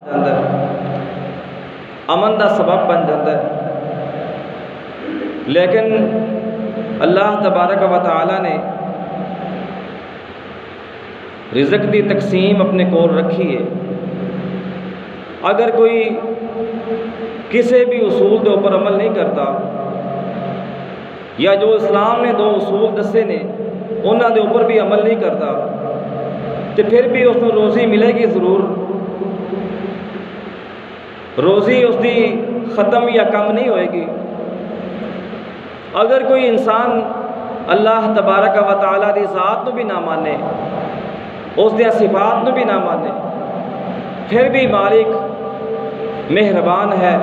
ਜਾਂਦਾ ਹੈ, امن دا سبب بن جاتا ہے۔ لیکن اللہ تبارک و تعالی نے رزق دی تقسیم اپنے کول رکھی ہے۔ اگر کوئی کسی بھی اصول دے اوپر عمل نہیں کرتا، یا جو اسلام نے 2 اصول دسے نے انہاں دے اوپر بھی عمل نہیں کرتا، تو پھر بھی اس کو روزی ملے گی ضرور، روزی اس دی ختم یا کم نہیں ہوئے گی۔ اگر کوئی انسان اللہ تبارک و تعالیٰ دی ذات نو بھی نہ مانے، اس دیا صفات نو بھی نہ مانے، پھر بھی مالک مہربان ہے،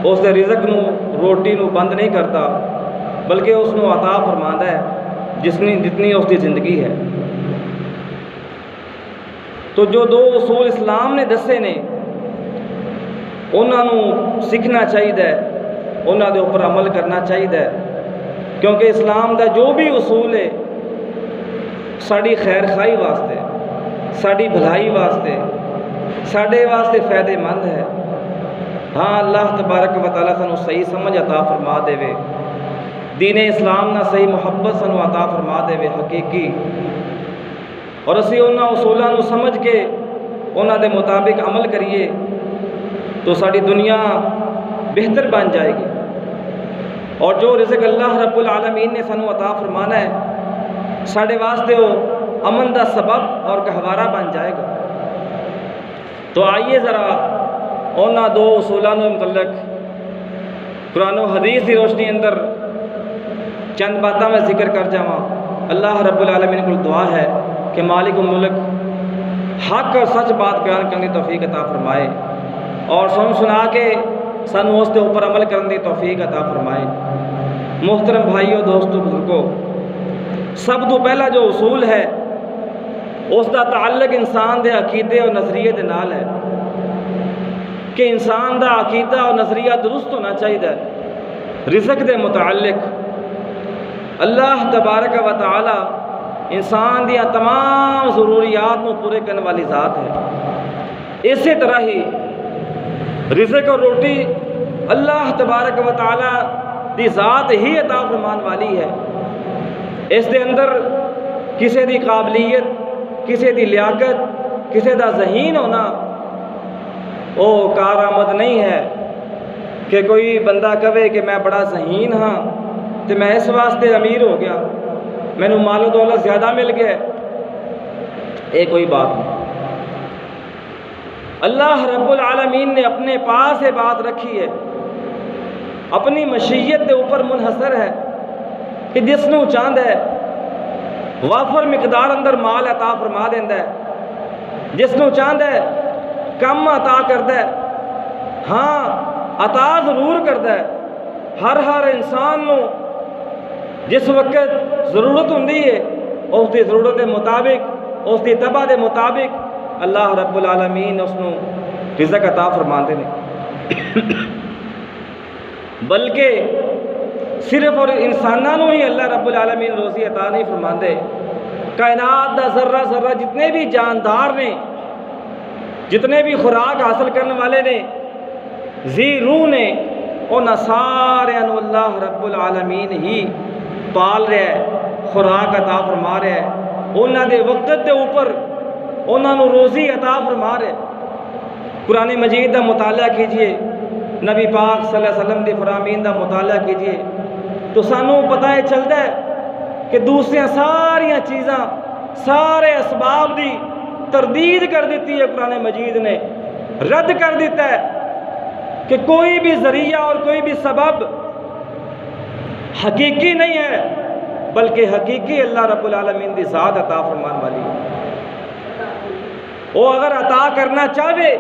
اس دے رزق نو روٹی نو بند نہیں کرتا، بلکہ اس نو عطا فرماندا ہے جتنی اس دی زندگی ہے۔ تو جو 2 اصول اسلام نے دسے نے انہاں نو سیکھنا چاہیے، انہاں دے اوپر عمل کرنا چاہیے، کیونکہ اسلام دا جو بھی اصول ہے ساری خیر خواہی واسطے، ساری بھلائی واسطے، ساڈے واسطے فائدے مند ہے۔ ہاں اللہ تبارک و تعالیٰ سانو صحیح سمجھ عطا فرما دے، دین اسلام نہ صحیح محبت سانو عطا فرما دے حقیقی، اور اسی انہاں اصولاں نو سمجھ کے انہاں دے مطابق عمل کریے تو ساری دنیا بہتر بن جائے گی، اور جو رزق اللہ رب العالمین نے سانو عطا فرمانا ہے ساڈے واسطے وہ امن دا سبب اور گہوارہ بن جائے گا۔ تو آئیے ذرا انہاں 2 اصولاں نو متعلق قرآن و حدیث کی روشنی اندر چند باتاں میں ذکر کر جاواں۔ اللہ رب العالمین کو دعا ہے کہ مالک الملک حق اور سچ بات بیان کرنے کی توفیق عطا فرمائے، اور سنا کے سانو اس کے اوپر عمل کرنے کی توفیق عطا فرمائے۔ محترم بھائیوں، دوستوں، بزرگوں، سب تو پہلا جو اصول ہے اس کا تعلق انسان دے عقیدے اور نظریے دے نال ہے، کہ انسان دا عقیدہ اور نظریہ درست ہونا چاہیے رزق دے متعلق۔ اللہ تبارک و تعالی انسان دیا تمام ضروریات کو پورے کرنے والی ذات ہے۔ اسی طرح ہی رزق اور روٹی اللہ تبارک و تعالی دی ذات ہی عطا فرمان والی ہے۔ اس دے اندر کسی دی قابلیت، کسی دی لیاقت، کسی دا ذہین ہونا وہ کارآمد نہیں ہے کہ کوئی بندہ کہے کہ میں بڑا ذہین ہاں تو میں اس واسطے امیر ہو گیا، مینوں مال و دولت زیادہ مل گیا، یہ کوئی بات نہیں۔ اللہ رب العالمین نے اپنے پاس یہ بات رکھی ہے، اپنی مشیت کے اوپر منحصر ہے کہ جس نو چاہتا ہے وافر مقدار اندر مال عطا فرما دینا ہے، جس نو چاہتا ہے کم عطا کرتا ہے۔ ہاں عطا ضرور کرتا ہے، ہر انسان نو جس وقت ضرورت ہوندی ہے اس دی ضرورت کے مطابق، اس دی طبع دے مطابق اللہ رب العالمین اس نو رزق عطا فرماندے نے۔ بلکہ صرف اور انسانوں ہی اللہ رب العالمین روزی عطا نہیں فرماندے، کائنات دا ذرہ ذرہ جتنے بھی جاندار نے، جتنے بھی خوراک حاصل کرنے والے نے، ذی روح نے، انہاں سارے اللہ رب العالمین ہی پال رہا ہے، خوراک عطا فرما رہا ہے، انہاں دے وقت دے اوپر انہاں نو روزی عطا فرما رہا ہے۔ قرآن مجید دا مطالعہ کیجئے، نبی پاک صلی اللہ علیہ وسلم دی فرامین دا مطالعہ کیجئے تو سانوں پتہ ہے چلتا ہے کہ دوسریاں ساریاں چیزاں، سارے اسباب دی تردید کر دیتی ہے۔ قرآن مجید نے رد کر دیتا ہے کہ کوئی بھی ذریعہ اور کوئی بھی سبب حقیقی نہیں ہے، بلکہ حقیقی اللہ رب العالمین دی ذات عطا فرمان والی ہے۔ وہ اگر عطا کرنا چاہے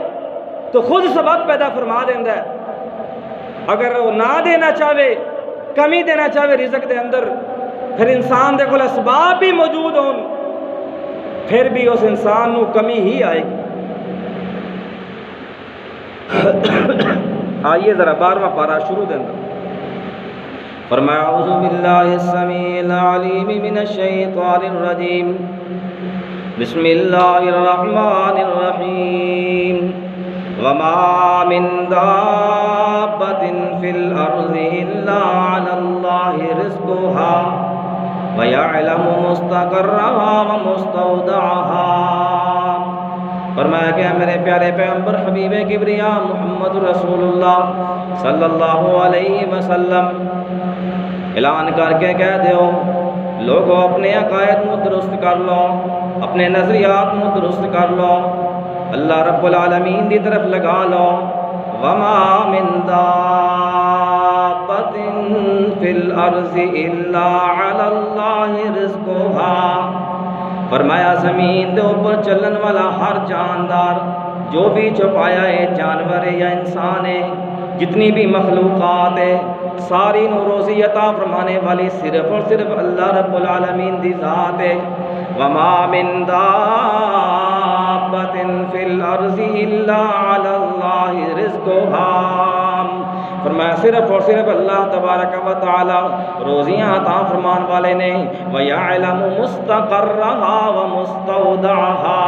تو خود سبب پیدا فرما دینا ہے، اگر وہ نہ دینا چاہے، کمی دینا چاہے رزق دے اندر، پھر انسان دے کول اسباب بھی موجود ہون، پھر بھی اس انسان نو کمی ہی آئے گی۔ آئیے ذرا 12واں پارہ شروع دے اندر فرمایا اعوذ باللہ السمیع العلیم من الشیطان الرجیم بسم اللہ الرحمن الرحیم وما من دابة في الأرض إلا على الله رزقها ويعلم مستقرها ومستودعها. فرمایا کہ میرے پیارے پیغمبر حبیب کبریا محمد رسول اللہ صلی اللہ علیہ وسلم اعلان کر کے کہہ دیو لوگوں اپنے عقائد کو درست کر لو، اپنے نظریات کو درست کر لو، اللہ رب العالمین دی طرف لگا لو. وما من دابۃ فی الارض الا علی اللہ رزقها. فرمایا زمین دے اوپر چلن والا ہر جاندار، جو بھی چھپایا ہے جانور ہے یا انسان ہے، جتنی بھی مخلوقات ہے، ساری نو روزی عطا فرمانے والی صرف اور صرف اللہ رب العالمین دی ذات ہے. وما من دابۃ فی الارض الا علی اللہ رزقها. فرمایا صرف اور صرف اللہ تبارک و تعالی روزیاں عطا فرمان والے نے. وَيَعْلَمُ مُسْتَقَرَّهَا وَمُسْتَوْدَعَهَا.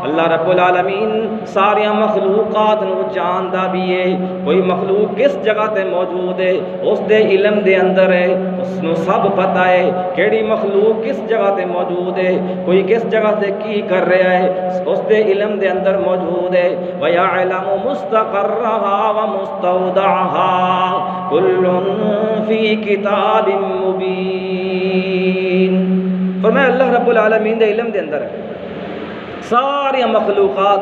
اللہ رب العالمین ساری مخلوقات نو جاندا بھی ہے. کوئی مخلوق کس جگہ تے موجود ہے اس دے علم دے اندر ہے، اس نو سب پتہ ہے کیڑی مخلوق کس جگہ تے موجود ہے، کوئی کس جگہ تے کی کر رہا ہے اس دے علم دے اندر موجود ہے. وَيَعْلَمُ مُسْتَقَرَّهَا وَمُسْتَوْدَعَهَا كُلٌّ فِي كِتَابٍ مُبِينٍ. فرمایا اللہ رب العالمین دے علم دے اندر ہے ساری مخلوقات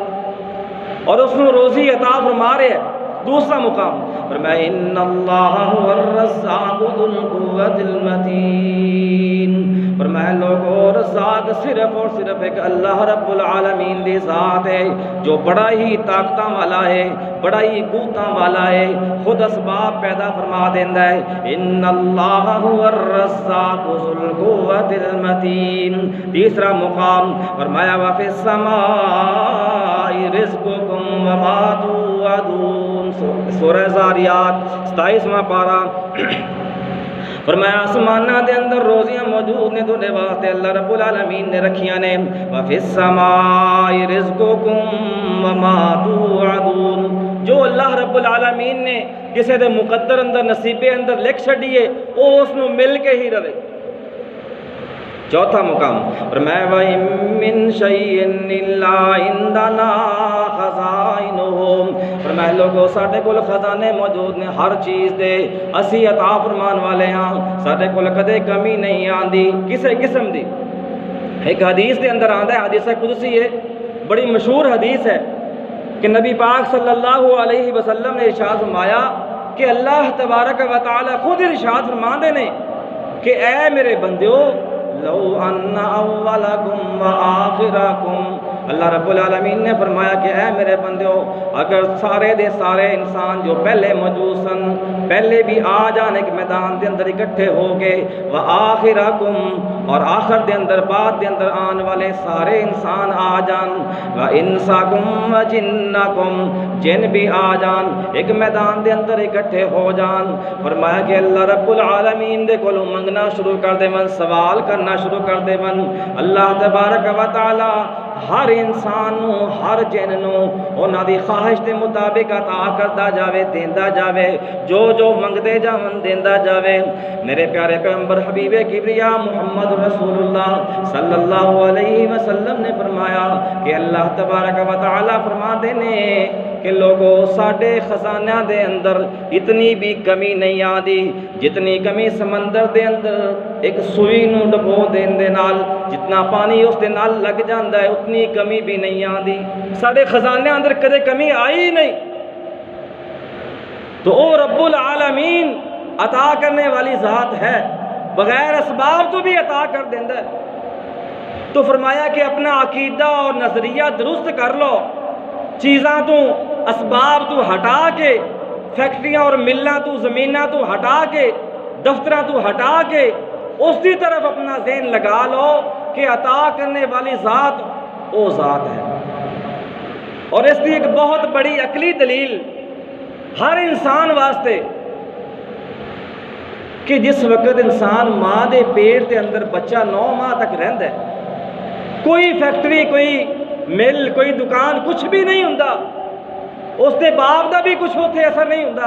اور اس نے روزی عطا فرما رہے ہیں. دوسرا مقام فرمایا ان اللہ هو الرزاق ذو القوة المتین. فرمایا لوگوں رزاق صرف اور صرف ایک اللہ رب العالمین دی ذات ہے جو بڑا ہی طاقتاں والا ہے، بڑا ہی قوتاں والا ہے، خود اسباب پیدا فرما دیندا ہے. ان اللہ هو الرزاق ذو القوة المتین. تیسرا مقام فرمایا وفی السماء رزقکم وما توعدون. سورہ زاریات 27واں پارہ. فرمایا آسمانہ دے اندر روزیاں موجود نے تھوڑے واسطے اللہ رب العالمین نے رکھیاں نے. وفی السماء رزقکم وما توعدون. جو اللہ رب العالمین نے کسی دے مقدر اندر نصیبے اندر لکھ چھڈیے او اس نو مل کے ہی رہے. چوتھا مقام فرمایا وَإِن مِّن شَيْءٍ إِلَّا عِندَنَا خَزَائِنُهُ. فرمایا لوگوں ساڈے کول خزانے موجود نے ہر چیز دے، اسی عطا فرمان والے ہاں، ساڈے کول کدے کمی نہیں آندی کسے قسم دی. ایک حدیث دے اندر آندا ہے، حدیث قدسی ہے، بڑی مشہور حدیث ہے کہ نبی پاک صلی اللہ علیہ وسلم نے ارشاد فرمایا کہ اللہ تبارک و تعالی خود ارشاد فرماندے نے کہ اے میرے بندیو لو ان اولکم وآخرکم. اللہ رب العالمین نے فرمایا کہ اے میرے بندیو اگر سارے دے سارے انسان جو پہلے موجود سن پہلے بھی آ جان ایک میدان دے اندر اکٹھے ہو گئے، وآخرکم اور آخر دے اندر بعد دے اندر آن والے سارے انسان آ جان، وانسکم وجنکم جن بھی آ جان ایک میدان دے اندر اکٹھے ہو جان. فرمایا کہ اللہ رب العالمین دے کولوں منگنا شروع کر دے من، سوال کرنا شروع کر دے من. اللہ تبارک و تعالی ہر انسان نو ہر جن نو انہاں دی خواہش دے مطابق عطا کردا جاوے، دیندا جاوے، جو جو منگدے جاون دیندا جاوے. میرے پیارے پیغمبر حبیب کبریا محمد رسول اللہ صلی اللہ علیہ وسلم نے فرمایا کہ اللہ تبارک و تعالی فرماندے نے کہ لوگوں ساڈے خزانہ دے اندر اتنی بھی کمی نہیں آندی جتنی کمی سمندر دے اندر ایک سوئی نو ڈبو دین دے نال جتنا پانی اس دے نال لگ جاندا ہے اتنی کمی بھی نہیں آندی. ساڈے خزانے اندر کدے کمی آئی نہیں. تو او رب العالمین عطا کرنے والی ذات ہے، بغیر اسباب تو بھی عطا کر دیندا ہے. تو فرمایا کہ اپنا عقیدہ اور نظریہ درست کر لو، چیزاں تو اسباب تو ہٹا کے، فیکٹریاں اور ملاں تو زمیناں تو ہٹا کے، دفتراں تو ہٹا کے اس کی طرف اپنا ذہن لگا لو کہ عطا کرنے والی ذات وہ ذات ہے. اور اس کی ایک بہت بڑی عقلی دلیل ہر انسان واسطے کہ جس وقت انسان ماں دے پیٹ کے اندر بچہ 9 ماہ تک رہندا ہے، کوئی فیکٹری کوئی مل کوئی دکان کچھ بھی نہیں ہوندا، اس کے باپ کا بھی کچھ اتنے اثر نہیں ہوتا۔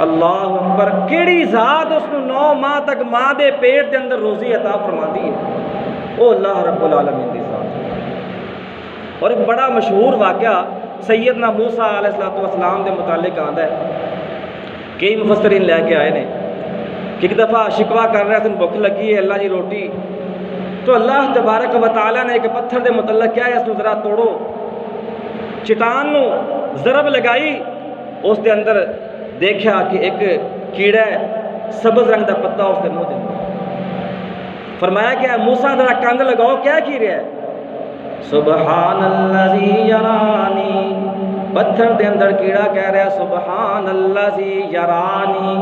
اللہ اکبر، کیڑی ذات اس کو 9 ماہ تک ماں دے پیٹ دے اندر روزی عطا فرماتی ہے؟ وہ اللہ رب العالمین کی ذات۔ اور ایک بڑا مشہور واقعہ سیدنا موسیٰ علیہ السلام دے متعلق آتا ہے، کئی مفسرین لے کے آئے نے کہ ایک دفعہ شکوہ کر رہے ہیں، بھوک لگی ہے، اللہ جی روٹی، تو اللہ تبارک و تعالیٰ نے ایک پتھر دے متعلق کیا ہے، اس کو ذرا توڑو، چٹان نو ضرب لگائی، اس دے اندر دیکھا کہ ایک کیڑا ہے، سبز رنگ دا پتا اس کے منہ دے اندر۔ فرمایا کہ موسیٰ ذرا کان لگاؤ، کیا کی رہا ہے؟ سبحان الذی یرانی، پتھر دے اندر کیڑا کہہ رہا ہے سبحان الذی یرانی،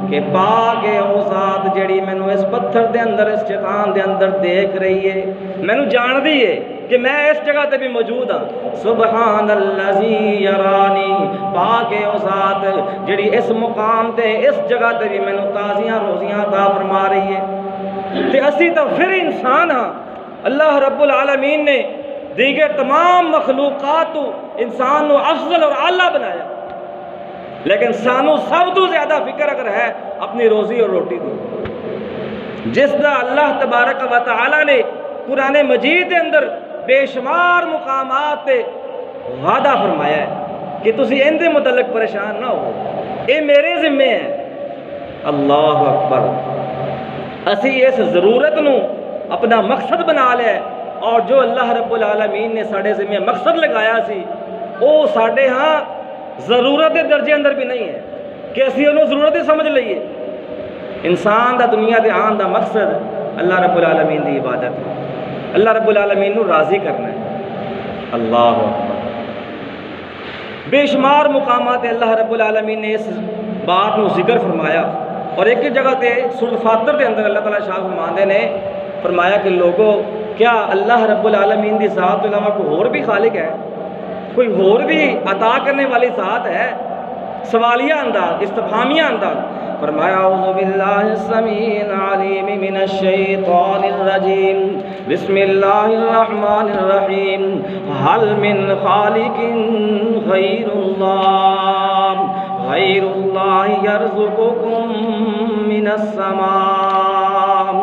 کہ پاک ہے وہ ذات جڑی مینوں اس پتھر دے اندر، اس چٹان دے اندر دیکھ رہی ہے، مینوں جان دی ہے کہ میں اس جگہ تے بھی موجود ہاں۔ سبحان الذی یرانی، پاک ہے وہ ذات جڑی اس مقام تے اس جگہ تے بھی مینوں تازیاں روزیاں عطا فرما رہی ہے۔ تے اسی تو پھر انسان ہاں، اللہ رب العالمین نے دیگر تمام مخلوقات تو انسان نو افضل اور اعلیٰ بنایا، لیکن سانو سب تو زیادہ فکر اگر ہے اپنی روزی اور روٹی دی، جس دا اللہ تبارک و تعالی نے قرآن مجید کے اندر بے شمار مقامات تے وعدہ فرمایا ہے کہ تسی ان دے متعلق پریشان نہ ہو، اے میرے ذمے ہے۔ اللہ اکبر، اسی اس ضرورت نو اپنا مقصد بنا لیا ہے، اور جو اللہ رب العالمین نے ساڑے ذمہ مقصد لگایا سی وہ ساڑے ہاں ضرورت درجے اندر بھی نہیں ہے کہ اسی انہوں ضرورت سمجھ لئیے۔ انسان دا دنیا دے آن دا مقصد اللہ رب العالمین دی عبادت ہے، اللہ رب العالمین نو راضی کرنا ہے۔ اللہ اکبر، بے شمار مقامات اللہ رب العالمین نے اس بات نو ذکر فرمایا، اور ایک جگہ تے سورۃ فاطر دے اندر اللہ تعالیٰ شاہ فرماندے نے فرمایا کہ لوگوں کیا اللہ رب العالمین دی ذات کے علاوہ کوئی اور بھی خالق ہے، کوئی اور بھی عطا کرنے والی ذات ہے؟ سوالیہ انداز، استفہامیہ انداز۔ فرمایا اعوذ باللہ السمیع العلیم من الشیطان الرجیم، بسم اللہ الرحمن الرحیم، هل من خالق غیر اللہ یرزقکم من السماء۔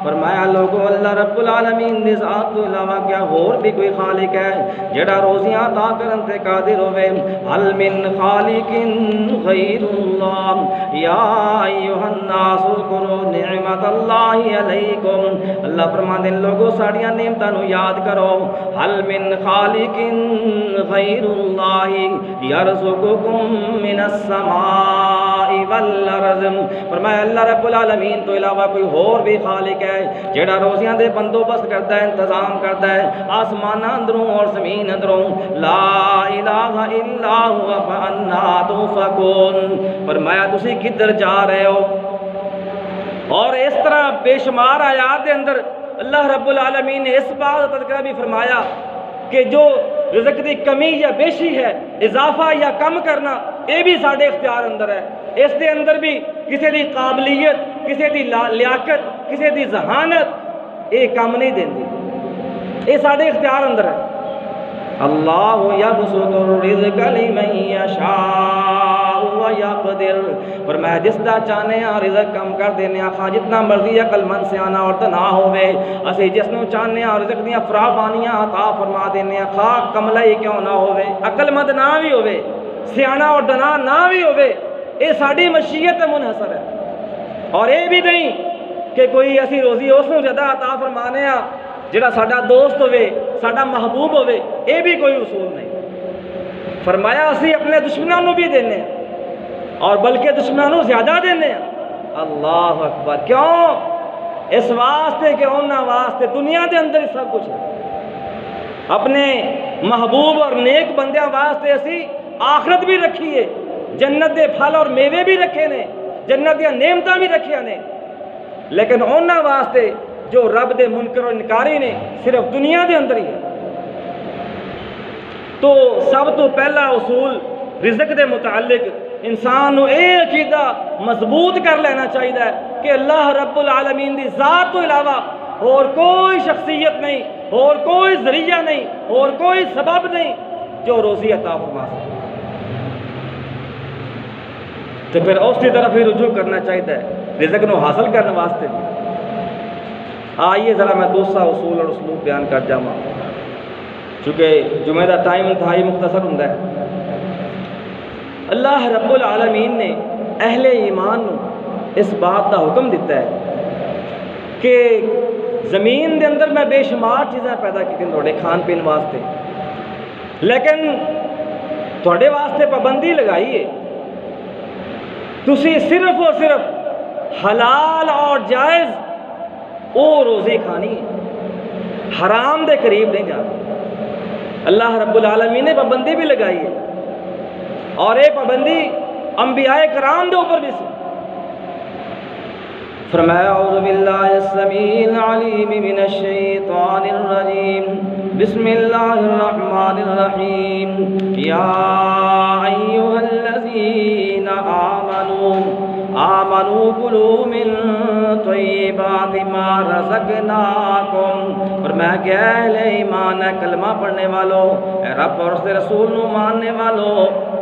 فرمایا لوگوں اللہ رب العالمین دی ذات تو علاوہ کیا اور بھی کوئی خالق ہے جڑا روزیاں عطا کرن تے قادر ہوئے؟ هل من خالق غیر اللہ یا ایھا الناس اذکروا نعمت اللہ علیکم۔ اللہ فرماندے ہیں لوگوں ساڑیاں نعمتاں نو یاد کرو۔ هل من خالق غیر اللہ یرزقکم من السماء والارض۔ فرمایا اللہ رب العالمین تو علاوہ کوئی اور بھی خالق ہے جڑا روزیاں دے بندوبست کرتا ہے، انتظام کرتا ہے آسمان اندروں اور زمین اندروں۔ لا الہ الا ہوا فانا تؤفکون۔ فرمایا تسی کدھر جا رہے ہو؟ اور اس طرح بے شمار آیات دے اندر اللہ رب العالمین نے اس بات کا تذکرہ بھی فرمایا کہ جو رزق دی کمی یا بیشی ہے، اضافہ یا کم کرنا، یہ بھی ساڑھے اختیار اندر ہے۔ اس دے اندر بھی کسی دی قابلیت، کسی دی لیاقت، کسی دی ذہانت یہ کام نہیں دیندی، یہ ساڑھے اختیار اندر ہے۔ اللہ یبسط الرزق لمن یشاء ویقدر۔ فرمایا جس دا چاہنے ہاں رزق کم کر دینے آخا جتنا مرضی عقل مند سیانا اور تنہا ہوئے، اسی جس نو چاہنے ہاں رزق دیا فراوانیاں عطا فرما دینے آخا کملہ ہی کیوں نہ ہوئے، عقل مند نہ بھی ہوئے، سیانا اور دنا نہ بھی ہوئے، یہ ساڑھی مشیت منحصر ہے۔ اور یہ بھی نہیں کہ کوئی اسی روزی اس نو زیادہ عطا فرمانے ہاں جڑا ساڈا دوست ہوئے، ساڈا محبوب ہوئے، یہ بھی کوئی اصول نہیں۔ فرمایا اسی اپنے دشمنوں نو بھی دینے ہیں اور بلکہ دشمنوں نو زیادہ دینے ہیں۔ اللہ اکبر، کیوں؟ اس واسطے کہ انہاں واسطے دنیا دے اندر ہی سب کچھ ہے، اپنے محبوب اور نیک بندیاں واسطے اسی آخرت بھی رکھی ہے، جنت دے پھل اور میوے بھی رکھے نے، جنت دیا نعمتاں بھی رکھیا نے، لیکن انہاں واسطے جو رب دے منکر و انکاری نے صرف دنیا دے اندر ہی ہے۔ تو سب تو پہلا اصول رزق دے متعلق انسان نو اے عقیدہ مضبوط کر لینا چاہیے کہ اللہ رب العالمین دی ذات تو علاوہ اور کوئی شخصیت نہیں، اور کوئی ذریعہ نہیں، اور کوئی سبب نہیں جو روزی عطا فرما سکے۔ تو پھر اس کی طرف ہی رجوع کرنا چاہیے رزق نو حاصل کرنے واسطے بھی۔ آئیے ذرا میں دوسرا اصول اور اسلوب بیان کر جاواں، چونکہ جمعہ دا ٹائم انتہائی مختصر ہوندا ہے۔ اللہ رب العالمین نے اہل ایمان نو اس بات دا حکم دیتا ہے کہ زمین دے اندر میں بے شمار چیزیں پیدا کی تھوڑے کھان پین واسطے، لیکن تھوڑے واسطے پابندی لگائی ہے، تسی صرف اور صرف حلال اور جائز او روزی کھانی ہے، حرام دے قریب نہیں جانا۔ اللہ رب العالمین نے پابندی بھی لگائی ہے، اور یہ پابندی انبیاء کرام دے اوپر بھی سی۔ فرمایا اعوذ باللہ السمیع العلیم من الشیطان الرجیم، بسم اللہ الرحمن الرحیم، یا ایہا الذین آمنوا کلوا من طیبات ما رزقناکم۔ فرمایا کہ اہل ایمان ہے، کلمہ پڑھنے والو، اے رب اور اس کے رسول نو ماننے والو،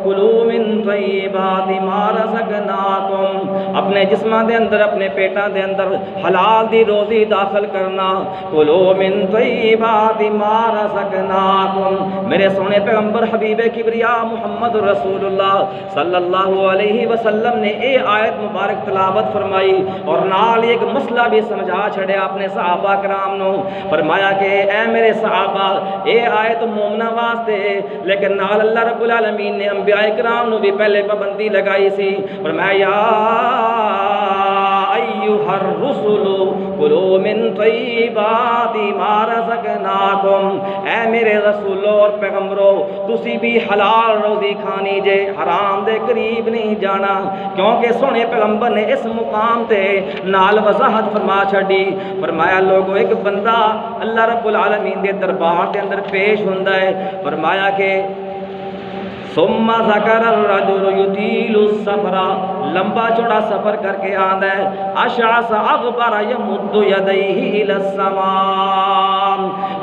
کلوا من طیبات ما رزقناکم، اپنے جسماں دے اندر، اپنے پیٹاں دے اندر حلال دی روزی داخل کرنا۔ کلوا من طیبات ما رزقناکم، میرے سونے پیغمبر حبیب کبریا محمد رسول اللہ صلی اللہ علیہ وسلم نے اے آیت مبارک تلاوت فرمائی، اور نال ایک مسئلہ بھی سمجھا چھڑے اپنے صحابہ کرام نو۔ فرمایا کہ اے میرے صحابہ، اے آیت مومنہ واسطے، لیکن نال اللہ رب العالمین نے انبیاء کرام نو بھی پہلے پابندی لگائی سی۔ فرمایا یا ایھا الرسل کلوا من طیبات ما رزقناکم، اے میرے رسولو اور پیغمبرو، تسی بھی حلال روزی کھانی جے، حرام دے قریب نہیں جانا، کیونکہ سونے پیغمبر نے اس مقام تے نال وضاحت فرما چھڑی۔ فرمایا لوگوں، ایک بندہ اللہ رب العالمین دے دربار دے اندر پیش ہوندا ہے، فرمایا کہ ثم ذکر الرجل یطیل السفر، لمبا چوڑا سفر کر کے آندا ہے، اشعث اغبر یمد یدیہ الی السماء،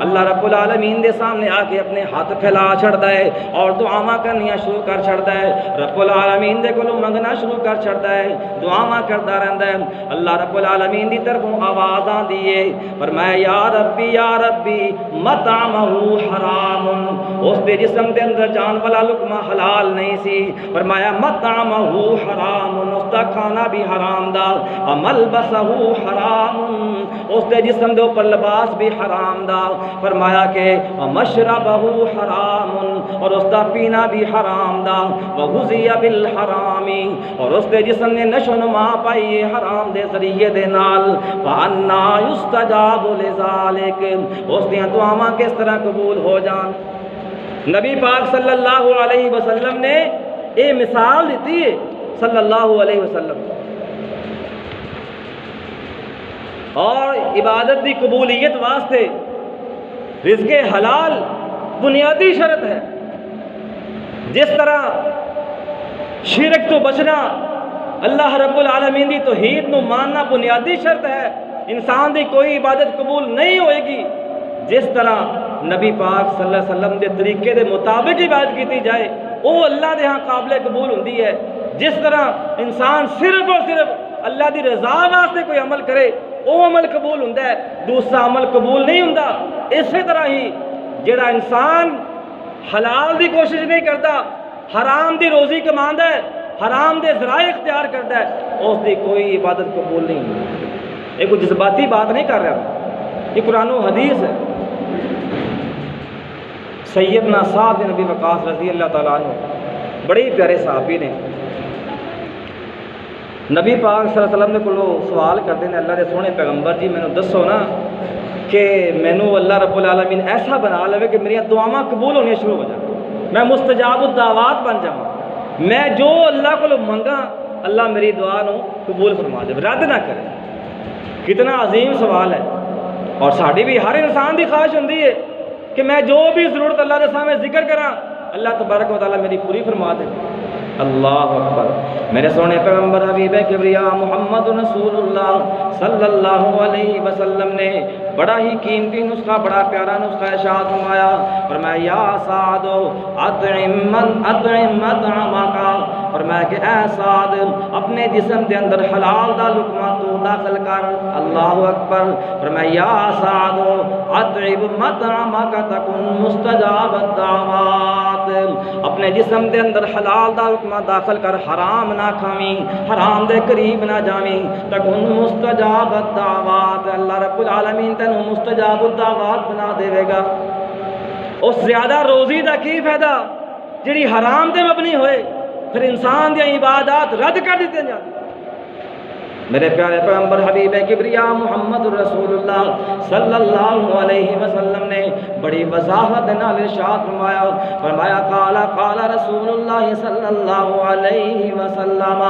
اللہ رب العالمین دے سامنے آ کے اپنے ہاتھ پھیلا چھڑدا ہے اور دعاواں کرنیاں شروع کر چھڑدا ہے، رب العالمین دے کولوں منگنا شروع کر چھڑدا ہے، دعاواں کردا رہندا ہے۔ اللہ رب العالمین دی طرفوں آواز آندی ہے، فرمایا یا ربی مطعمہ حرام، اس دے جسم دے اندر جان والا لقمہ حلال نہیں سی، فرمایا مطعمہ حرام، اس دا کھانا بھی حرام دا، ملبسہ حرام، اس دے جسم دے اوپر لباس بھی حرام دا، فرمایا کہ مشربہ حرام، اور اس دا پینا بھی حرام دا، وغذی بالحرام، اور اس دے جسم نے نشو نما پائی حرام دے ذریعے دے نال، فانا یستجاب لذالک، اس دیاں دعاواں کس طرح قبول ہو جان۔ نبی پاک صلی اللہ علیہ وسلم نے یہ مثال دیتی ہے، صلی اللہ علیہ وسلم، اور عبادت دی قبولیت واسطے رزق حلال بنیادی شرط ہے۔ جس طرح شرک تو بچنا، اللہ رب العالمین دی توحید نو ماننا بنیادی شرط ہے، انسان دی کوئی عبادت قبول نہیں ہوئے گی، جس طرح نبی پاک صلی اللہ علیہ وسلم دے طریقے دے مطابق عبادت کیتی جائے وہ اللہ دے ہاں قابل قبول ہوندی ہے۔ جس طرح انسان صرف اور صرف اللہ دی رضا واسطے کوئی عمل کرے وہ عمل قبول ہوندا ہے، دوسرا عمل قبول نہیں ہوندا۔ اسی طرح ہی جڑا انسان حلال دی کوشش نہیں کرتا، حرام دی روزی کماندا ہے، حرام دے ذرائع اختیار کرتا ہے، اس دی کوئی عبادت قبول نہیں ہوندی۔ یہ کوئی جذباتی بات نہیں کر رہا، یہ قرآن و حدیث ہے۔ سیدنا سعد بن ابی وقاص رضی اللہ تعالیٰ عنہ بڑے پیارے صحابی نے، نبی پاک صلی اللہ علیہ وسلم نے کو سوال کرتے ہیں، اللہ دے سونے پیغمبر جی مینوں دسو نا کہ مینوں اللہ رب العالمین ایسا بنا لے کہ میری دعاواں قبول ہونی شروع ہو جائیں، میں مستجاب الدعوات بن جاؤں، میں جو اللہ کو منگا اللہ میری دعا نو قبول فرما دے، رد نہ کرے۔ کتنا عظیم سوال ہے، اور ساڑی بھی ہر انسان دی خواہش ہوندی ہے کہ میں جو بھی ضرورت اللہ کے سامنے ذکر کراں اللہ تبارک و تعالیٰ میری پوری فرما دے۔ اللہ اکبر۔ میرے سونے پیغمبر حبیب کبریا محمد رسول اللہ صلی اللہ علیہ وسلم نے بڑا ہی قیمتی نسخہ، بڑا پیارا نسخہ ارشاد فرمایا، فرمایا یا سعد اطعم مطعمک، فرمایا کہ اے سعد اپنے جسم کے اندر حلال دا لقمہ تو داخل کر۔ اللہ اکبر۔ فرمایا یا سعد اطعم مطعمک تکن مستجاب الدعوات، اپنے جسم کے اندر حلال دا لقمہ داخل کر، حرام نہ کھاویں، حرام دے قریب نہ جاویں، تکن مستجاب الدعوات، اللہ رب العالمین تینوں مستجاب الدعوات بنا دے گا۔ اس زیادہ روزی دا کی فائدہ جڑی حرام دے مبنی ہوئے، پھر انسان دی عبادات رد کر دیتے جاتے۔ میرے پیارے پیغمبر حبیب کبریا محمد رسول اللہ صلی اللہ علیہ وسلم نے بڑی وضاحت نال ارشاد فرمایا، فرمایا قال رسول اللہ صلی اللہ علیہ وسلم،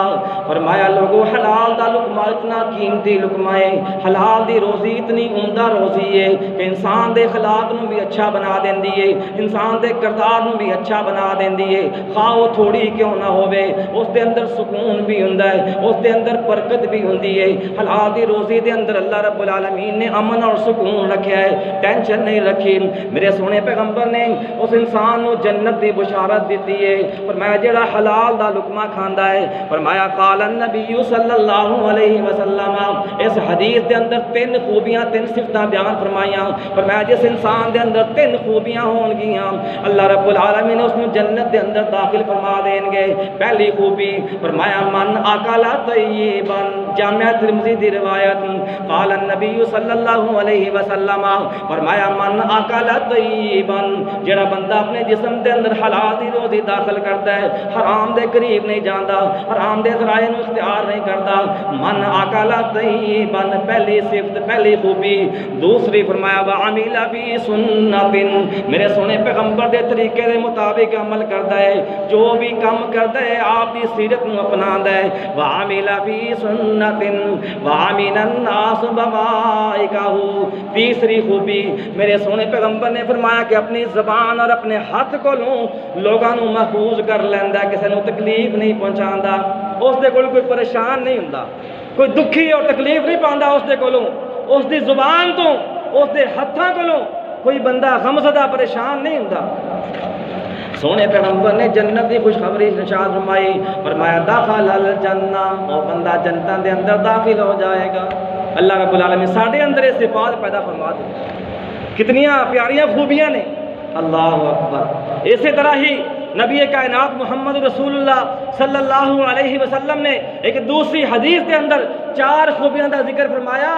فرمایا لوگو حلال دا لقمہ اتنا قیمتی لقمہ ہے، حلال دی روزی اتنی عمدہ روزی ہے کہ انسان دے اخلاق نو بھی اچھا بنا دیندی ہے، انسان دے کردار نو بھی اچھا بنا دیندی ہے، خواہ وہ تھوڑی کیوں نہ ہوے، اس دے اندر سکون بھی ہوندا ہے، اس دے اندر برکت بھی ہوندی ہے۔ حلال دی روزی دے اندر اللہ رب العالمین نے امن اور سکون رکھیا ہے، ٹینشن نہیں رکھی۔ میرے سونے پیغمبر نے اس انسان نو جنت دی بشارت دیتی ہے، فرمایا جڑا حلال دا لقمہ کھاندا ہے، فرمایا قال النبی صلی اللہ علیہ وسلم، اس حدیث دے اندر تین خوبیاں، تین صفتاں بیان فرمائیاں، فرمایا جس انسان دے اندر تین خوبیاں ہون گیاں اللہ رب العالمین اس نو جنت دے اندر داخل فرما دین گے۔ پہلی خوبی فرمایا من اکل طیبا، جامعہ ترمذی دی روایت، قال النبی صلی اللہ علیہ وسلم، فرمایا من اکل طیبا، جڑا بندہ اپنے جسم دے اندر حلال دی روزی داخل کرتا ہے، حرام دے قریب نہیں جاندا، حرام دے ذرائع نو اختیار نہیں کرتا، من اکل طیبا پہلی صفت، پہلی خوبی۔ دوسری فرمایا وعمل فی سنت، میرے سونے پیغمبر دے طریقے دے مطابق عمل کرتا ہے، جو بھی کام کرتا ہے آپ دی سیرت نو اپناتا ہے، وعمل فی سنت وعمل الناس بوائکہ۔ تیسری خوبی میرے سونے پیغمبر نے فرمایا کہ اپنی زبان اور اپنے ہاتھ کو لوگاں نو محفوظ کر لیندا، کسی نو تکلیف نہیں پہنچاندا، اس دے کول کوئی پریشان نہیں ہوندا، کوئی دکھی اور تکلیف نہیں پاندا اس دے کولوں، اس دی زبان تو اس دے ہتھاں کولوں کوئی بندہ غمزدہ پریشان نہیں ہوندا۔ سونے پیغمبر نے جنت کی خوشخبری ارشاد فرمائی، فرمایا داخل الجنہ، وہ بندہ جنت دے اندر داخل ہو جائے گا۔ اللہ رب العالمین ساڈے اندر یہ صفات پیدا فرما دے، کتنیاں پیاریاں خوبیاں نے، اللہ اکبر۔ اسی طرح ہی نبی کائنات محمد رسول اللہ صلی اللہ علیہ وسلم نے ایک دوسری حدیث کے اندر چار خوبیاں کا ذکر فرمایا،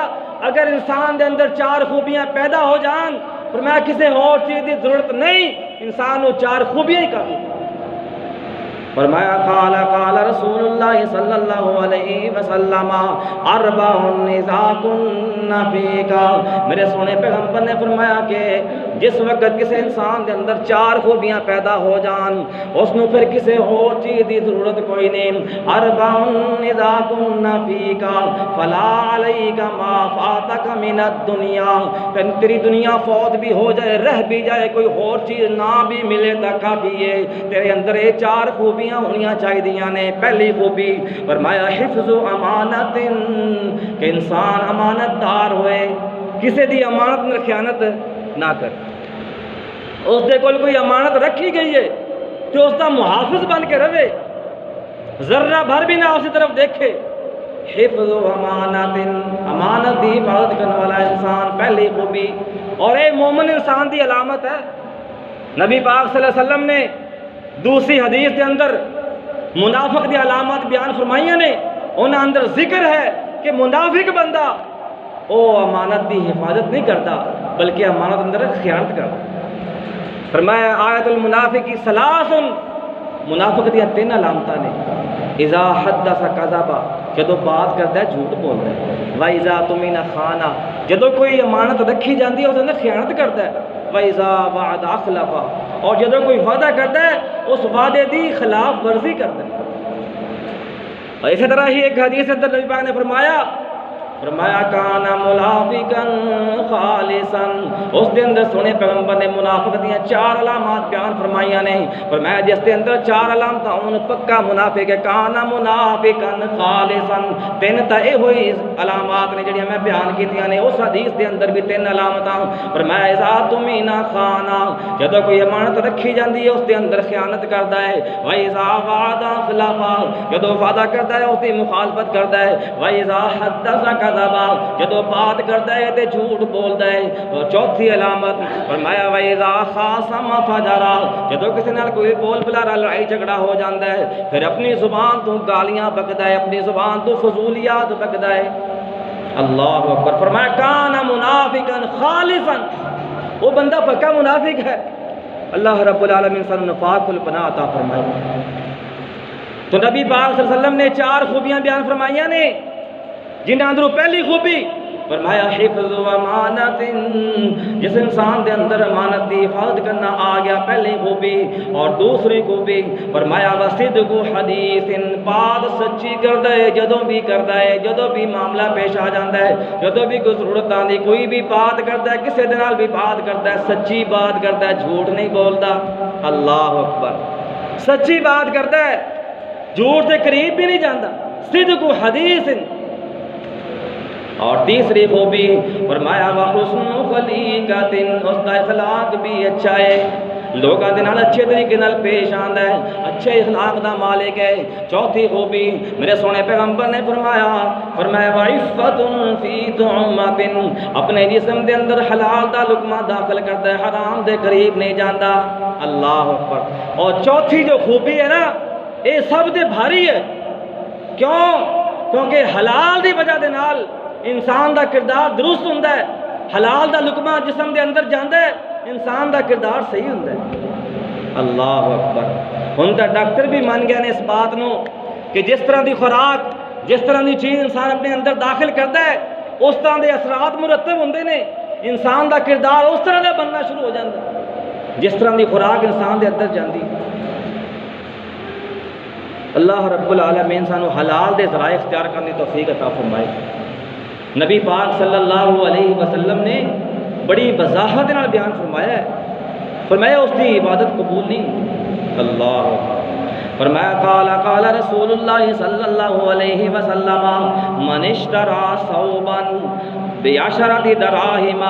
اگر انسان دے اندر چار خوبیاں پیدا ہو جان، فرمایا کسی اور چیز کی ضرورت نہیں، انسان وہ چار خوبیاں ہی کافی۔ فرمایا قال رسول اللہ صلی اللہ علیہ وسلم اربع اذا کن فیک، میرے سونے پیغمبر نے فرمایا کہ جس وقت کسی انسان کے اندر چار خوبیاں پیدا ہو جان، اس نو پھر کسی اور چیز کی ضرورت کوئی نہیں۔ اربع اذا کن فیک فلا علیک ما فاتک من الدنیا، تیری دنیا فوت بھی ہو جائے، رہ بھی جائے، کوئی اور چیز نہ بھی ملے تو کافی ہے، تیرے اندر یہ چار خوبیاں ہونیاں چاہیے نے۔ پہلی خوبی فرمایا حفظ امانت، کہ انسان امانت دار ہوئے، کسی دی امانت میں خیانت نہ کر، اس دے کول کوئی امانت رکھی گئی ہے تو اس دا محافظ بن کے رہے، ذرہ بھر بھی نہ اسی طرف دیکھے۔ حفظ امانت، امانت دی حفاظت کرنے والا انسان پہلی خوبی، اور اے مومن انسان دی علامت ہے۔ نبی پاک صلی اللہ علیہ وسلم نے دوسری حدیث کے اندر منافق دی علامات بیان فرمائیاں نے، انہاں اندر ذکر ہے کہ منافق بندہ او امانت دی حفاظت نہیں کرتا بلکہ امانت اندر خیانت کرتا۔ فرمایا آیت المنافق ثلاث، منافق دی تین علامتاں نے، اذا حدث کذب، جدو بات کرتا ہے جھوٹ بولتا ہے، واذا اؤتمن خان، جدو کوئی امانت رکھی جاتی ہے اس اندر خیانت کرتا ہے، واذا وعد اخلف، اور جدو کوئی وعدہ کرتا ہے اس وعدے دی خلاف ورزی کرتا ہے۔ اور اسی طرح ہی ایک حدیث اندر نبی پاک نے فرمایا فرمایا کانا منافقا خالصا، اس دے اندر سونے پیغمبر نے منافق دیاں 4 علامات بیان فرمائیاں نے، فرمایا جس دے اندر 4 علامات ہون پکا منافق ہے، کانا منافقا خالصا، 3 تا اے ہوئی علامات نے جڑیاں میں بیان کیتیاں نے، اس حدیث دے اندر بھی 3 علامتاں، فرمایا اذا تمنا خانا، جدوں کوئی امانت رکھی جاندی ہے اس دے اندر خیانت کردا ہے، و اذا وعد خلفا، جدوں وعدہ کردا ہے اس دی مخالفت کردا ہے، و اذا حدث کذبا، جدوں بات کردا ہے تے جھوٹ بولدا ہے، اور چوتھی علامت فرمایا و اذا خاصم فجرا، جدوں کسی نال کوئی بول بلا لڑائی جھگڑا ہو جاندا ہے پھر اپنی زبان تو گالیاں بکدا ہے، اپنی زبان تو فضولیات بکدا ہے۔ اللہ اکبر، فرمایا کان منافقا خالصا، وہ بندہ پکا منافق ہے۔ اللہ رب العالمین صلی نفاق الپناہ عطا فرمائے۔ تو نبی پاک صلی اللہ علیہ وسلم نے 4 خوبیاں بیان فرمائیاں نے، جنہاں اندروں پہلی خوبی فرمایا حفظ و امانت، جس انسان دے اندر امانت دی حفاظت کرنا آ گیا پہلی خوبی، اور دوسری خوبی فرمایا وصدق حدیث، بات سچی کردا ہے جدوں بھی کردا ہے، جدوں بھی معاملہ پیش آ جاندا ہے، جدوں بھی کوئی ضرورت آندی کوئی بھی بات کردا ہے، کسے دے نال بھی بات کردا ہے، سچی بات کردا ہے، جھوٹ نہیں بولدا۔ اللہ اکبر، سچی بات کردا ہے، جھوٹ کے قریب بھی نہیں جاندا، صدق حدیث۔ اور تیسری خوبی فرمایا وحسن خلیقۃ، اس کا اخلاق بھی اچھا ہے، لوگاں دے نال اچھے طریقے نال پیش آندا ہے، اچھے اخلاق دا مالک ہے۔ چوتھی خوبی میرے سونے پیغمبر نے فرمایا وعفۃ فی طعمۃ، اپنے جسم دے اندر حلال دا لقمہ داخل کرتا ہے، حرام دے قریب نہیں جاندا۔ اللہ اکبر۔ اور چوتھی جو خوبی ہے نا، یہ سب دے بھاری ہے، کیوں؟ کیونکہ حلال دی وجہ دے نال انسان دا کردار درست ہوندا ہے، حلال دا لقمہ جسم دے اندر جاندا ہے، انسان دا کردار صحیح ہوندا ہے۔ اللہ اکبر۔ ہن تا ڈاکٹر بھی مان گئے نے اس بات نو کہ جس طرح دی خوراک، جس طرح دی چیز انسان اپنے اندر داخل کردا ہے اس طرح دے اثرات مرتب ہوندے نے، انسان دا کردار اس طرح دا بننا شروع ہو جاندا ہے جس طرح دی خوراک انسان دے اندر جاندی۔ اللہ رب العالمین سانو حلال دے ذرائع اختیار کرنے توفیق عطا فرمائے۔ نبی پاک صلی اللہ علیہ وسلم نے بڑی وضاحت نال بیان فرمایا ہے، فرمایا اس کی عبادت قبول نہیں۔ اللہ فرمایا قال رسول اللہ صلی اللہ علیہ وسلم من اشترى ثوبا بعشرۃ دراہم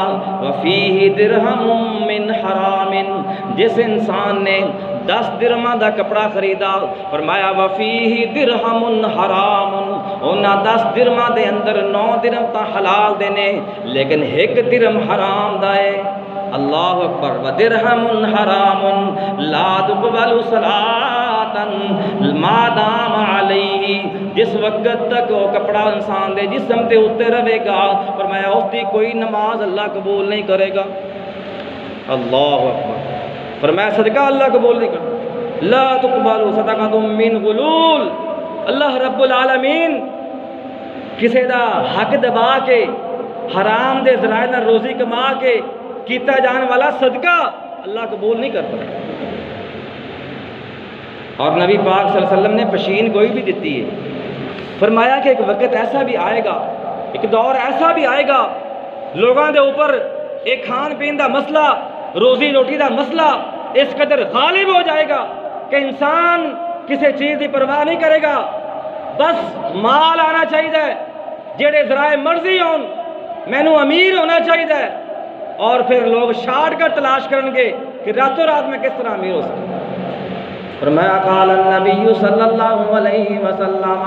وفیہ درہم من حرام، جس انسان نے 10 درہماں دا کپڑا خریدا، فرمایا وفیہ درہم حرام، انہاں 10 درہماں دے اندر 9 درہم تا حلال دینے لیکن 1 درہم حرام دا ہے۔ اللہ اکبر۔ ودرہم حرام لا تقبل صلاۃ ما دام علیہ، جس وقت تک وہ کپڑا انسان دے جسم تے اتر رہے گا فرمایا اس کی کوئی نماز اللہ قبول نہیں کرے گا۔ اللہ اکبر۔ فرمایا صدقہ اللہ قبول نہیں کرتا، لا تقبل صدقۃ من غلول۔ اللہ رب العالمین کسی دا حق دبا کے حرام دے ذرائع نال روزی کما کے کیتا جان والا صدقہ اللہ قبول نہیں کرتا۔ اور نبی پاک صلی اللہ علیہ وسلم نے پشین گوئی بھی دیتی ہے، فرمایا کہ ایک وقت ایسا بھی آئے گا، ایک دور ایسا بھی آئے گا لوگاں دے اوپر ایک کھان پین دا مسئلہ، روزی روٹی دا مسئلہ اس قدر غالب ہو جائے گا کہ انسان کسی چیز کی پرواہ نہیں کرے گا، بس مال آنا چاہیے، جڑے ذرائع مرضی ہون، مینوں امیر ہونا چاہیے، اور پھر لوگ شارٹ کٹ تلاش کریں گے کہ راتوں رات میں کس طرح امیر ہو سکتا۔ فرمایا قال النبی صلی اللہ علیہ وسلم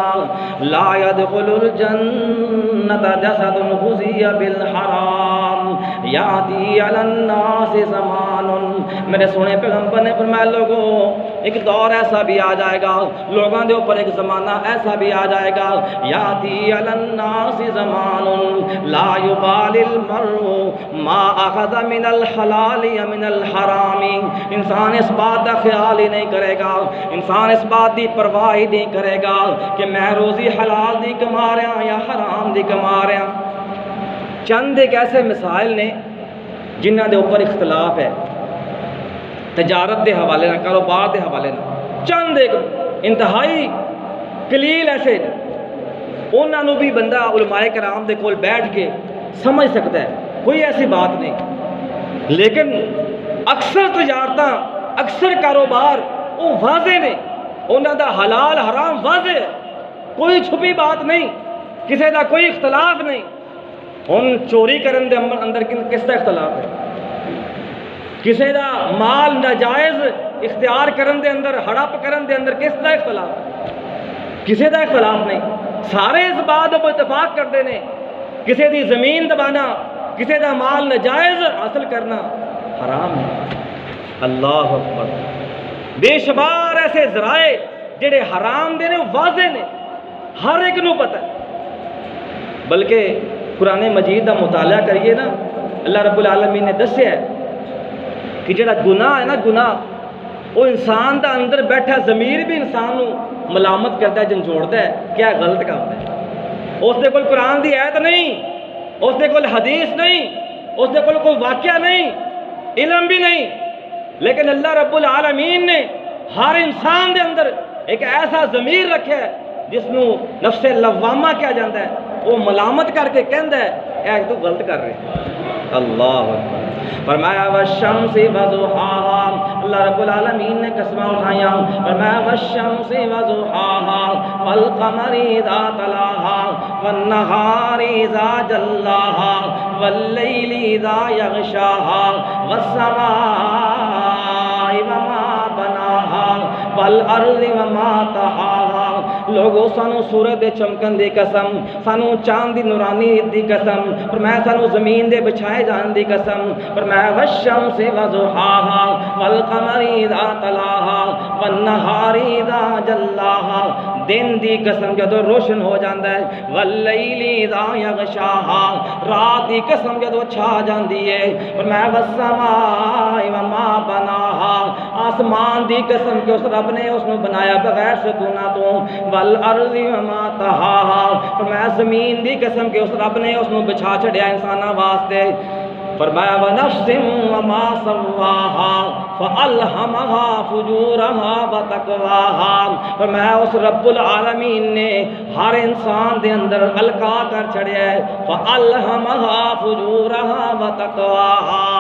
لا يدخل الجنة جسد غذي بالحرام یاتی علی الناس زمان، میرے سونے پیغمبر نے فرمایا لوگوں ایک دور ایسا بھی آ جائے گا، لوگوں دے اوپر ایک زمانہ ایسا بھی آ جائے گا، یاتی علی الناس زمان لا یبالی المرء ما اخذ من الحلال یا من الحرام، انسان اس بات کا خیال ہی نہیں کرے گا، انسان اس بات کی پرواہ ہی نہیں کرے گا کہ میں روزی حلال دی کما رہا یا حرام دی کما رہا۔ چند ایک ایسے مسائل نے جنہ دے اوپر اختلاف ہے، تجارت دے حوالے نہ، کاروبار دے حوالے نہ، چند ایک انتہائی قلیل ایسے انہوں بھی بندہ علماء کرام دے کول بیٹھ کے سمجھ سکتا ہے، کوئی ایسی بات نہیں۔ لیکن اکثر تجارتاں، اکثر کاروبار وہ واضح نے، انہوں دا حلال حرام واضح ہے، کوئی چھپی بات نہیں، کسی دا کوئی اختلاف نہیں۔ ہن چوری کرن دے اندر کس دا اختلاف ہے؟ کسی دا مال ناجائز اختیار کرن دے اندر، ہڑپ کرن دے اندر کس دا اختلاف ہے؟ کسی دا اختلاف نہیں، سارے اس بات پر اتفاق کرتے ہیں، کسی دی زمین دبانا، کسی دا مال ناجائز حاصل کرنا حرام ہے۔ اللہ اکبر، بے شمار ایسے ذرائع جڑے حرام دے نے واضح نے، ہر ایک نو پتہ ہے۔ بلکہ قرآن مجید دا مطالعہ کریے نا، اللہ رب العالمین نے دسیا ہے کہ جڑا گناہ ہے نا، گناہ وہ انسان دا اندر بیٹھا ضمیر بھی انسان نو ملامت کرتا ہے، جھنجھوڑتا ہے، کیا غلط کام ہے۔ اس دے کول قرآن دی آیت نہیں، اس دے کول حدیث نہیں، اس دے کول کوئی واقعہ نہیں، علم بھی نہیں، لیکن اللہ رب العالمین نے ہر انسان دے اندر ایک ایسا ضمیر رکھا ہے جس نو نفس لوامہ کیا جاتا ہے، وہ ملامت کر کے کہندا ہے اے تو غلط کر رہے ہیں۔ اللہ اکبر۔ فرمایا والشمس وضحاها، اللہ رب العالمین نے قسمیں اٹھائیاں، فرمایا والشمس وضحاها والقمر اذا تلاها والنهار اذا جلاها والليل اذا يغشاها والسماء وما بناها والارض وما طحاها۔ لوگو سانو سورج دے چمکن دی قسم، سانو چاند دی نورانی دی قسم، فرمایا سانو زمین دے بچھائے جان دی قسم، فرمایا والشمس وضحاها والقمر اذا تلاها والنهار اذا جلاها، دن دی قسم جدو روشن ہو جاندا ہے، واللیل اذا یغشاها، رات دی قسم جدو چھا جاندی ہے، فرمایا والسماء وما بناها، آسمان دی قسم کہ اس رب نے اس نو بنایا بغیر ستونہ تو، والارض وما طحاها، فرمایا زمین دی قسم کہ اس رب نے اس نو بچھا چھڑیا انساناں واسطے، فرمایا ونفس وما سواها فالہمها فجورها وتقواها، فرمایا اس رب العالمین نے ہر انسان دے اندر القا کر چھڑیا ہے، فالہمها فجورها وتقواها،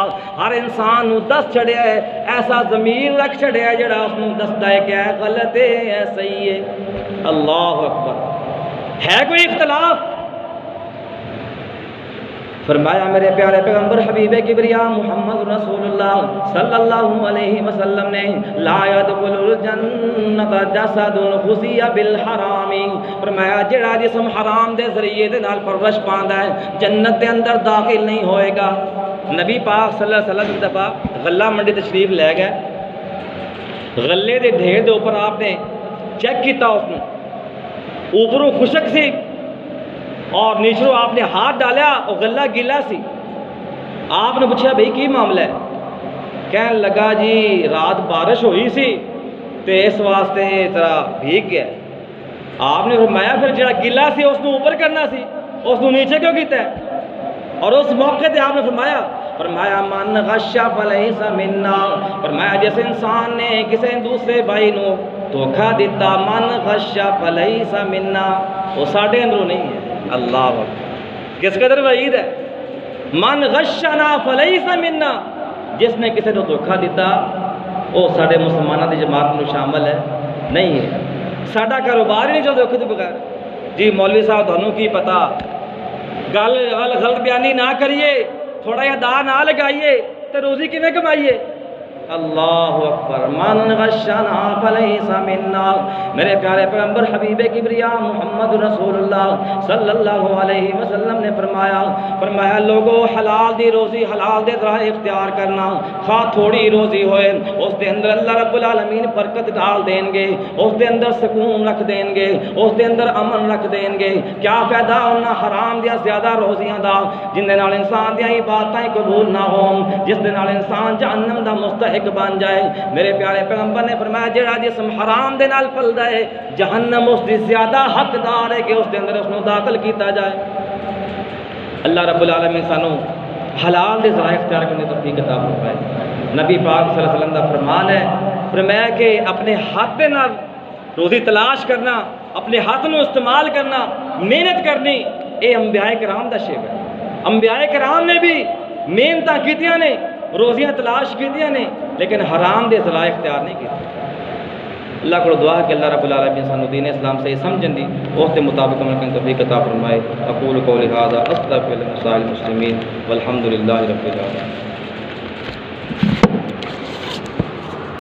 ہر انسان نو دس چھڑیا ہے، ایسا ضمیر رکھ چھڑیا ہے جڑا اس نو دسدا ہے کہ اے غلط ہے اے صحیح ہے۔ اللہ اکبر۔ ہے کوئی اختلاف؟ فرمایا میرے پیارے پیغمبر حبیب کبریا محمد رسول اللہ صلی اللہ علیہ وسلم نے لا يدخل الجنت جسد غذی بالحرام، فرمایا جڑا جسم حرام دے ذریعے دے نال پرورش پاندا ہے جنت دے اندر داخل نہیں ہوئے گا۔ نبی پاک صلی اللہ علیہ وسلم دفعہ غلہ منڈی تشریف لے گئے، غلے دے ڈھیر دے اوپر آپ نے چیک کیتا، اس نے اوپروں خشک سی اور نیچروں آپ نے ہاتھ ڈالا اور غلہ گیلا سی۔ آپ نے پوچھا بھئی کی معاملہ ہے؟ کہنے لگا جی رات بارش ہوئی سی تے اس واسطے طرح بھیگ گیا۔ آپ نے فرمایا پھر جڑا گیلا سی اس کو اوپر کرنا سی، اس کو نیچے کیوں کیتا ہے؟ اور اس موقع تے آپ نے فرمایا من غش فلیس منا، فرمایا جس انسان نے کسی دوسرے بھائی نو دھوکا دیتا، من غش فلیس منا، وہ ساڈے اندروں نہیں ہے۔ اللہ اکبر، کس قدر وعید ہے۔ من غشنا فلیس منا، جس نے کسی کو دھوکا دیتا وہ ساڈے مسلمانوں کی جماعت میں شامل ہے نہیں ہے۔ ساڈا کاروبار ہی نہیں چلتا دھوکے تو بغیر۔ جی مولوی صاحب تھانوں کی پتا، گل غلط بیانی نہ کریے، تھوڑا جہا دا نہ لگائیے تو روزی کیویں کمائیے۔ اللہ اکبر۔ من غشنا فلیس منا، میرے پیارے پیغمبر حبیب کبریا محمد رسول اللہ صلی اللہ علیہ وسلم نے فرمایا لوگوں حلال دی روزی، حلال دے ذرائع اختیار کرنا، خواہ تھوڑی روزی ہوئے اس دے اندر اللہ رب العالمین برکت ڈال دیں گے، اس دے اندر سکون رکھ دیں گے، اس دے اندر امن رکھ دیں گے۔ کیا فائدہ انہاں حرام دیا زیادہ روزیاں دا جن دے نال انسان دیاں عبادتاں قبول نہ ہون، جس دے نال انسان جہنم دا مستحق بن جائے۔ میرے پیارے پیغمبر نے فرمایا جڑا جسم حرام دے نال پلدا ہے جہنم اس دی زیادہ حقدار ہے کہ اس دے اندر اس نو داخل کیتا جائے۔ اللہ رب العالمین سانو حلال دے ذرائع اختیار کرنے کی توفیق عطا فرمائے۔ نبی پاک صلی اللہ علیہ وسلم کا فرمان ہے، فرمایا کہ اپنے ہاتھ دے نال روزی تلاش کرنا اپنے ہاتھ نو استعمال کرنا، محنت کرنی، یہ انبیاء کرام دا شیب ہے۔ انبیاء کرام نے بھی محنتاں کیتیاں نے، روزیاں تلاش کیتیاں نے، لیکن حرام دے ذرائع اختیار نہیں کیتے۔ اللہ کو دعا ہے کہ اللہ رب العالمین سانو دین اسلام سے سمجھن دی اس کے مطابق عمل کرنے کی توفیق عطا فرمائے۔ اقول قولی ھذا استغفر لسائر المسلمین والحمد للہ رب العالمین۔